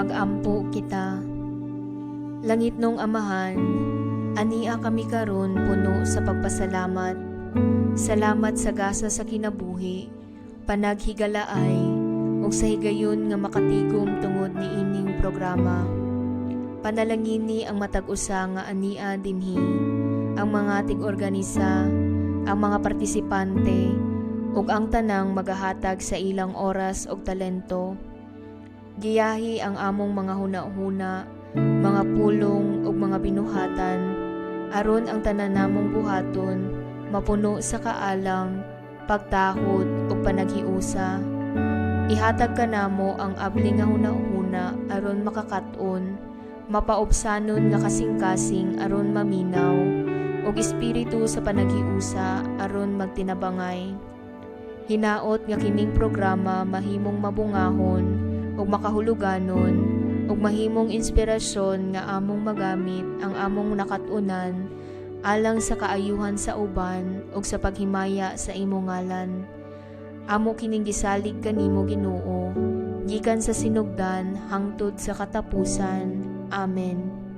magampo kita. Langit nung Amahan, ania kami karon puno sa pagpasalamat. Salamat sa gasa sa kinabuhi, panaghigalaay, ug sa higayon nga makatigom tungod ni ining programa. Panalangini ang matag-usa nga ania dinhi, ang mga tig-organisa, ang mga partisipante, ug ang tanang magahatag sa ilang oras ug talento. Giyahi ang among mga huna-huna, mga pulong ug mga binuhatan, aron ang tanan namong buhaton mapuno sa kaalam, pagtahod ug panaghiusa. Ihatag kanamo ang abli nga huna-huna aron makakat-on, mapaubsanon nga kasing-kasing aron maminaw, ug espiritu sa panaghiusa aron magtinabangay. Hinaot nga kining programa mahimong mabungahon ug makahuluganon ug mahimong inspirasyon nga among magamit ang among nakat-unan alang sa kaayuhan sa uban ug sa paghimaya sa imong ngalan. Amo kining gisalig kanimo Ginoo, gikan sa sinugdan hangtod sa katapusan. Amen.